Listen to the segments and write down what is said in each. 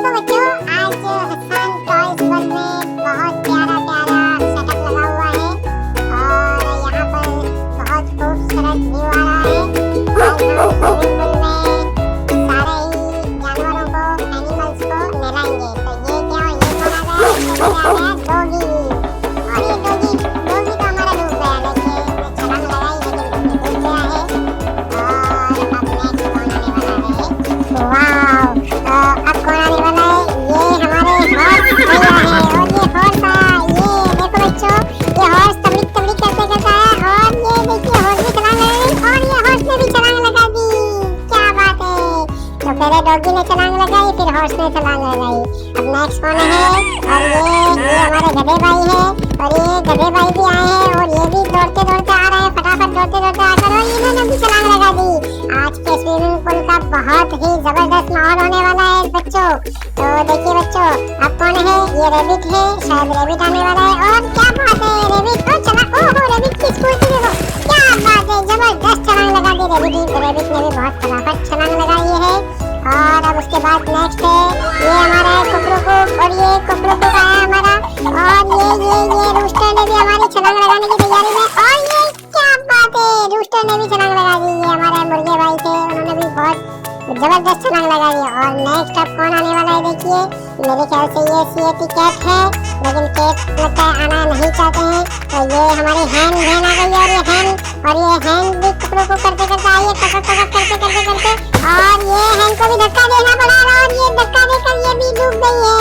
देखो बच्चों, आज हसन टॉयज वर्ल्ड में बहुत प्यारा प्यारा सेटअप लगा हुआ है और यहाँ पर बहुत खूबसूरत व्यू आ रहा है। आज हम स्विमिंग पूल में सारे ही जानवरों को, एनिमल्स को नहलाएंगे। तो ये क्या, ये कौन आ गया? ये आ गया डॉगी। और ये डॉगी तो हमारा डूब गया, देखिए छलांग लगाई लेकिन डूब गया है। और अब नेक्स्ट कौन आने वाला है? वाव, अब कौन आने वाला है? ये हमारे हॉर्स भैया है। और ये हॉर्स आया, ये देखो बच्चों, ये हॉर्स तबड़ी तबड़ी करते करते आया और ये देखिए हॉर्स भी छलांग लगाई और ये हॉर्स ने भी छलांग लगा दी। क्या बात है। तो पहले डॉगी ने छलांग लगाई, फिर हॉर्स ने छलांग लगाई। अब नेक्स्ट कौन है? और ये हमारे गधे भाई है और ये गधे भाई भी आए हैं और ये भी दौड़ते दौड़ते आ रहे हैं, फटाफट दौड़ते दौड़ते आकर और इन्होंने भी छलांग लगा दी। आज के स्विमिंग पूल का बहुत ही जबरदस्त माहौल होने वाला है बच्चों। तो देखिए बच्चों, अब कौन है? ये रैबिट है, शायद रैबिट आने वाला है। और क्या बात है, रैबिट तो चला, ओहो रैबिट की स्कूटी देखो, क्या बात है, जबरदस्त छलांग लगा दी रैबिट ने भी बहुत फटाफट छलांग लगाई है। और अब उसके बाद नेक्स्ट है ये हमारा कुकरुकुक और ये कुकरुकुक आया हमारा और ये रूस्टर ने भी हमारी छलांग लगाने की तैयारी में। और ये क्या बात है, रूस्टर ने भी छलांग लगा दी। ये हमारे मुर्गे भाई थे, उन्होंने भी बहुत जबरदस्त छलांग लगा दी। और नेक्स्ट अब कौन आने वाला है? देखिए मेरे ख्याल से ये सीएटी कैट है, लेकिन कैट लगता है आना नहीं चाहते हैं। तो ये हमारी हैन बहन आ गई और ये हैन भी कपड़ों को करते करते आई है, टक टक करते और ये हैन को भी धक्का देना पड़ा और ये धक्का देकर ये भी डूब गई है।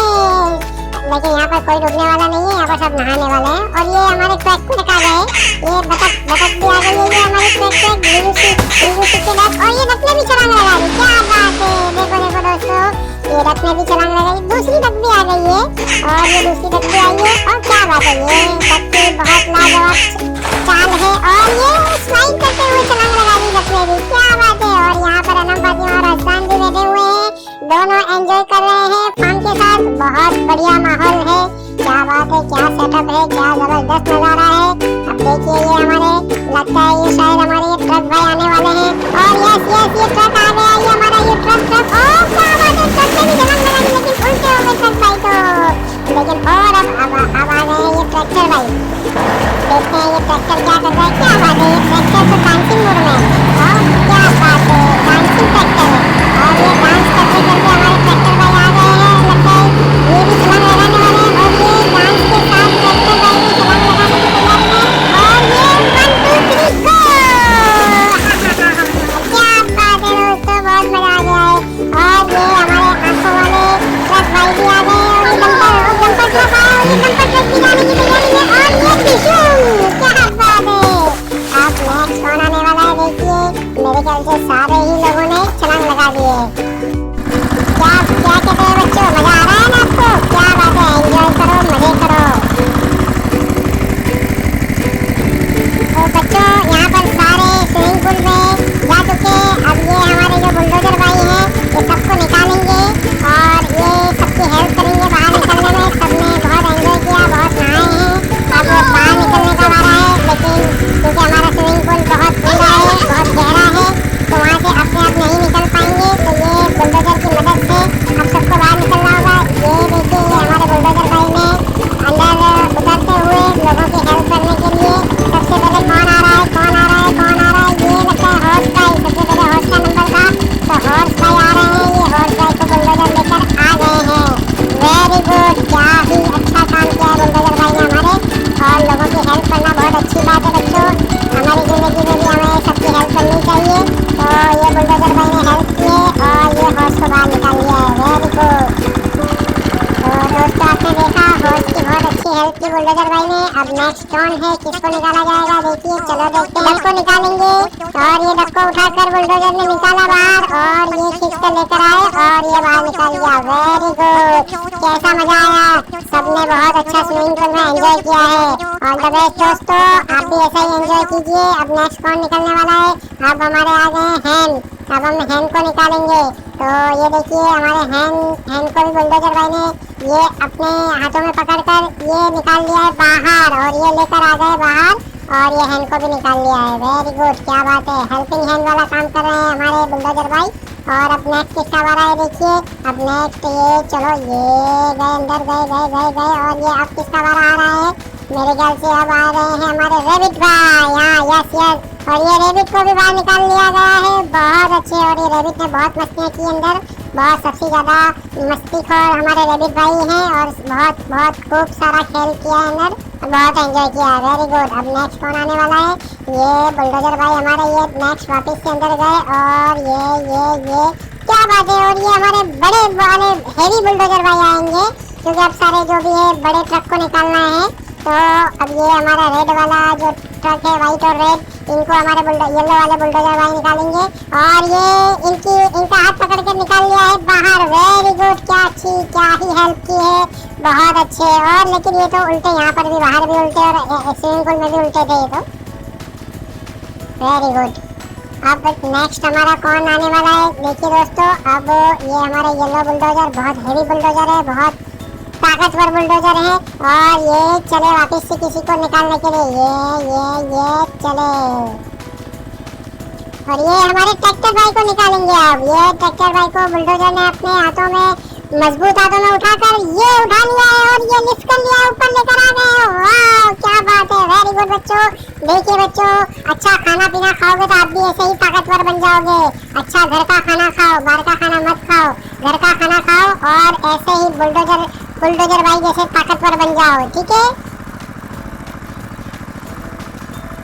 लेकिन यहाँ पर कोई डूबने वाला नहीं है, यहाँ पर सब नहाने वाले हैं। और ये हमारे क्वैक क्वैक आ गए, ये बतख भी आ गई है, ये हमारे क्वैक क्वैक गिलूसी के बाद। और ये डक ने भी छलांग लगा दी। क्या बात है, देखो देखो दोस्तों, ये डक ने भी छलांग लगाई, दूसरी डक भी आ गई है और ये दूसरी डक भी आई है। और क्या बात है, ये डक की बहुत लाजवाब चाल है और ये स्लाइड करते हुए छलांग लगा दी डक ने भी। क्या बात है। और यहाँ पर अनम फातिमा और हसन भी बैठे हुए हैं, दोनों एंजॉय कर रहे हैं फन के साथ। बहुत बढ़िया माहौल है, क्या बात है, क्या सेटअप है, क्या जबरदस्त नजारा है। अब देखिए ये हमारे, लगता है ये शायद हमारे ये ट्रक भाई आने वाले हैं। और यस ये ट्रक आ गया, ये हमारा ये ट्रक। और क्या बात है, ट्रक ने भी छलांग लगा दी लेकिन उल्टे हो गए ट्रक भाई तो। लेकिन और अब आ गए हैं ये ट्रैक्टर भाई। देखते हैं ये ट्रैक्टर क्या कर रहा है। क्या बात है, ये ट्रैक्टर तो डांसिंग मोड में है। और क्या बात है, डांसिंग ट्रैक्टर है और ये डांस करते करते हमारे ट्रैक्टर भाई आ गए हैं। लगता है ये भी छलांग लगाने वाले हैं और ये डांस के साथ ट्रैक्टर भाई भी छलांग लगाने की तैयारी में। और ये 1 2 3 गो। क्या बात है दोस्तों, बहुत मजा आ गया है। और ये हमारे आंखों वाले ट्रक भाई भी आ गए और ये डंपर ट्रक आया और ये डंपर ट्रक भी जाने की तैयारी में। और ये टिशू, क्या बात है। अब नेक्स्ट कौन आने वाला है? देखिए मेरे ख्याल से सारे ही लोगों ने छलांग लगा दी है। क्या कहते हैं बच्चों, मजा आ रहा है ना आपको? क्या बात है, एंजॉय करो, मजे करो। तो बच्चों यहाँ पर सारे स्विमिंग पूल में जा चुके। अब ये हमारे जो बुलडोजर भाई हैं ये सबको निकालेंगे और ये सबकी हेल्प करेंगे बाहर निकलने में। सबने बहुत एंजॉय किया, बहुत नहाए हैं। अब बाहर निकलने का वारा है, लेकिन क्योंकि हमारा स्विमिंग पूल बहुत गहरा है, बहुत गहरा है, तो वहाँ से अपने आप नहीं निकल पाएंगे। तो ये बुलडोजर की मदद से अब सबको बाहर निकलना होगा। ये देखिए ये हमारे बुलडोजर भाई ने अंदर उतरते हुए लोगों की हेल्प करने के लिए। सबसे पहले कौन आ रहा है, कौन आ रहा है, कौन आ रहा है? ये लगता है हॉर्स भाई, सबसे पहले हॉर्स का नंबर था तो हॉर्स भाई आ रहे हैं। ये हॉर्स भाई को बुलडोजर लेकर आ गए हैं। वेरी गुड, क्या ही अच्छा काम किया है बुलडोजर भाई ने हमारे। और लोगों की हेल्प करना बहुत अच्छी बात है बच्चों, हमारी ज़िंदगी में भी हमें सबकी हेल्प करनी चाहिए। तो ये बुलडोजर भाई ने हेल्प की है और ये हॉर्स को बाहर निकाल लिया है। Very good. तो दोस्तों आपने देखा हॉर्स की बहुत अच्छी हेल्प की बुलडोजर भाई ने। अब नेक्स्ट कौन है, किसको निकाला जाएगा? देखिए चलो देखते हैं। डक को निकालेंगे और ये डक को उठाकर बुलडोजर ने निकाला बाहर और ये खींच कर लेकर आए और ये बाहर निकाल लिया। वेरी गुड, कैसा मजा आया, सबने बहुत अच्छा स्विमिंग पूल में एंजॉय किया है। ऑल द बेस्ट दोस्तों, आप भी ऐसा ही एंजॉय कीजिए। अब नेक्स्ट कौन निकलने वाला है? अब हमारे आ गए हैन, अब हम हैन को निकालेंगे। तो ये देखिए हमारे हैन को भी बुलडोजर भाई ने ये अपने हाथों में पकड़कर ये निकाल लिया है बाहर और ये लेकर आ गए बाहर और ये हैन को भी निकाल लिया है। वेरी गुड, क्या बात है, हेल्पिंग हैंड वाला काम कर रहे हैं हमारे बुलडोजर भाई। और अब नेक्स्ट किसका बारा है देखिए। अब नेक्स्ट ये चलो ये गए अंदर गए और ये अब किसका बारा आ रहा है। मेरे ख्याल से अब आ रहे हैं हमारे रेबिट भाई। हाँ यस यस, और ये रेबिट को भी बाहर निकाल लिया गया है। बहुत अच्छे, और ये रेबिट ने बहुत मस्तियाँ की अंदर। बहुत सबसे ज़्यादा मस्तीखोर हमारे रेबिट भाई हैं और बहुत बहुत खूब सारा खेल किया है अंदर, बहुत एंजॉय किया। Very good. अब नेक्स्ट कौन आने वाला है। ये बुलडोजर भाई हमारे ये नेक्स्ट वापस से अंदर गए और ये क्या बात है। और ये हमारे बड़े वाले हेवी बुलडोजर भाई आएंगे क्योंकि अब सारे जो भी है बड़े ट्रक को निकालना है। तो अब ये हमारा रेड वाला जो ट्रक है, वाइट और रेड, इनको हमारे येलो वाले बुलडोजर भाई निकालेंगे। और ये इनका हाथ पकड़ के निकाल लिया है बाहर। वेरी गुड, क्या ही हेल्प की है, बहुत अच्छे। और लेकिन ये तो उल्टे, यहाँ पर भी बाहर भी उल्टे और स्विमिंग पूल में भी उल्टे थे ये तो। Very good. अब नेक्स्ट हमारा कौन आने वाला है देखिए दोस्तों। अब ये हमारा येलो बुलडोजर बहुत हेवी बुलडोजर है, बहुत ताकतवर बुलडोजर है। और ये चले वापस से किसी को निकालने के लिए। ये चले, और ये हमारे ट्रैक्टर भाई को निकालेंगे। अब ये ट्रैक्टर भाई को बुलडोजर ने अपने हाथों में, मजबूत हाथों में उठाकर ये उठा लिया है और ये लिफ्ट कर लिया है, ऊपर लेकर आ गए। वाह क्या बात है, वेरी गुड बच्चों। देखिए बच्चों, अच्छा खाना पीना खाओगे तो आप भी ऐसे ही ताकतवर बन जाओगे। अच्छा घर का खाना खाओ, बाहर का खाना मत खाओ, घर का खाना खाओ और ऐसे ही बुलडोजर भाई जैसे ताकतवर बन जाओ, ठीक है।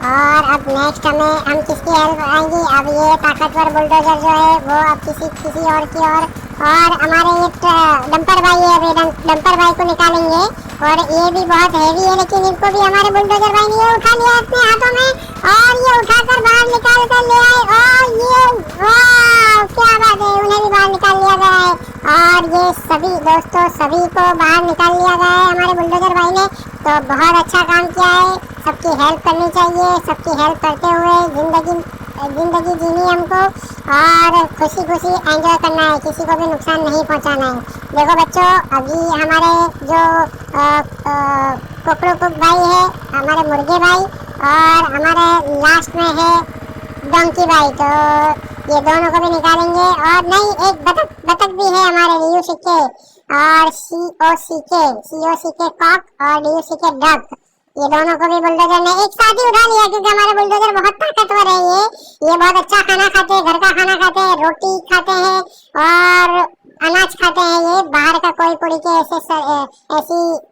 और अब नेक्स्ट हम किसकी हेल्प आएंगी। अब ये ताकतवर बुलडोजर जो है वो अब किसी और की और हमारे ये डंपर भाई है, अभी डंपर भाई को निकालेंगे। और ये भी बहुत हैवी है लेकिन इनको भी हमारे बुलडोजर भाई ने उठा लिया अपने हाथों में और ये उठाकर बाहर निकाल कर ले आए। और ये वाह क्या बात है, उन्हें भी बाहर निकाल लिया गया है। और ये सभी दोस्तों सभी को बाहर निकाल लिया गया है हमारे बुलडोजर भाई ने। तो बहुत अच्छा काम किया है। सबकी हेल्प करनी चाहिए, सबकी हेल्प करते हुए जिंदगी जीनी हमको और खुशी खुशी एंजॉय करना है, किसी को भी नुकसान नहीं पहुंचाना है। देखो बच्चों, अभी हमारे जो कुकड़ू कुक भाई है, हमारे मुर्गे भाई, और हमारे लास्ट में है डोंकी भाई। तो ये दोनों को भी निकालेंगे। और नहीं, एक बतख भी है हमारे DUCK और COCK कॉक और DUCK डक। ये दोनों को भी बुलडोजर ने एक साथ ही उठा लिया क्योंकि हमारे बुलडोजर बहुत ताकतवर है। ये बहुत अच्छा खाना खाते हैं, घर का खाना खाते हैं, रोटी खाते हैं और अनाज खाते हैं। ये बाहर का कोई पुड़ी के ऐसी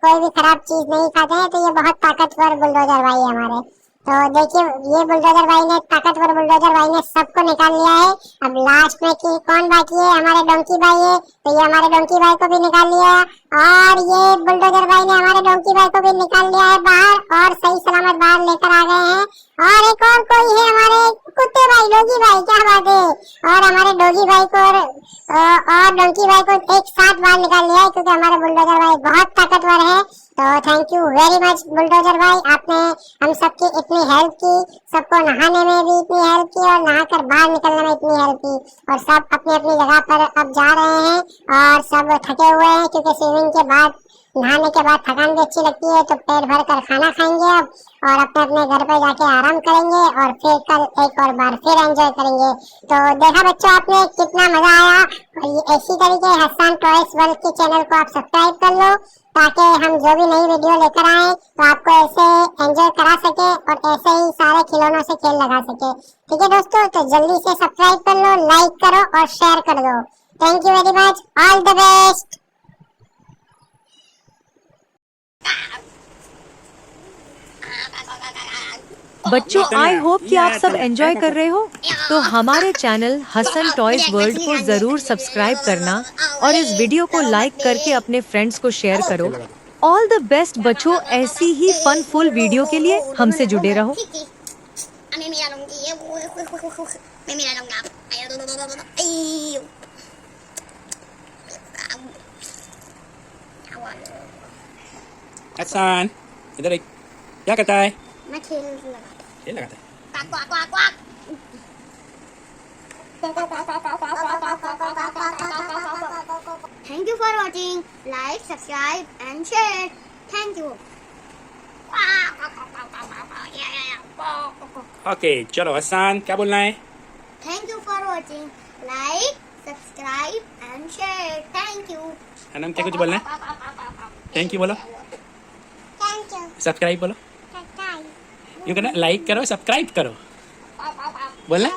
कोई भी खराब चीज नहीं खाते हैं। तो ये बहुत ताकतवर बुलडोजर भाई है हमारे। तो देखिए, ये बुलडोजर भाई ने, ताकतवर बुलडोजर भाई ने सबको निकाल लिया है। अब लास्ट में कौन बाकी है, हमारे डोंकी भाई है। तो ये हमारे डोंकी भाई को भी निकाल लिया और ये बुलडोजर भाई ने हमारे डोंकी भाई को भी निकाल लिया है बाहर और सही सलामत बाहर लेकर आ गए हैं। और एक और कोई है हमारे कुत्ते भाई, डोगी भाई, क्या बात है। और हमारे डोगी भाई को और डोंकी भाई को एक साथ बाहर निकाल लिया है क्योंकि हमारे बुलडोजर भाई बहुत ताकतवर है। तो thank you very much bulldozer भाई, आपने हम सबकी इतनी हेल्प की, सबको नहाने में भी इतनी हेल्प की और नहाकर बाहर निकलने में इतनी हेल्प की। और सब अपनी अपनी जगह पर अब जा रहे हैं और सब थके हुए हैं क्योंकि स्विमिंग के बाद, नहाने के बाद थकान भी अच्छी लगती है। तो पेट भर कर खाना खाएंगे अब और अपने अपने घर पे जाके आराम करेंगे और फिर कल एक और बार फिर एंजॉय करेंगे। तो देखा बच्चों आपने कितना मजा आया। और ये ऐसी तरीके हसन टॉयज वर्ल्ड के चैनल को आप सब्सक्राइब कर लो ताकि हम जो भी नई वीडियो लेकर आए तो आपको ऐसे एंजॉय करा सके और ऐसे ही सारे खिलौनों से खेल लगा सके। ठीक है दोस्तों, तो जल्दी से सब्सक्राइब कर लो, लाइक करो और शेयर कर दो। Thank you very much, all the best. बच्चों, आई होप कि आप सब एंजॉय कर रहे हो। तो हमारे चैनल हसन टॉयज वर्ल्ड को जरूर सब्सक्राइब करना और इस वीडियो को लाइक करके अपने फ्रेंड्स को शेयर करो। ऑल द बेस्ट बच्चों, ऐसी ही फनफुल वीडियो के लिए हमसे जुड़े रहो। हसन, इधर एक, क्या करता है? मैं खेल लगाता है। Thank you for watching. Like, subscribe and share. Thank you. Okay चलो हसन, क्या बोलना है? Thank you for watching. Like, subscribe and share. Thank you. Anam क्या कुछ बोलना है? थैंक यू बोलो, थैंक यू। सब्सक्राइब बोलो, सब्सक्राइब। यू कहना लाइक करो, सब्सक्राइब करो, बोलना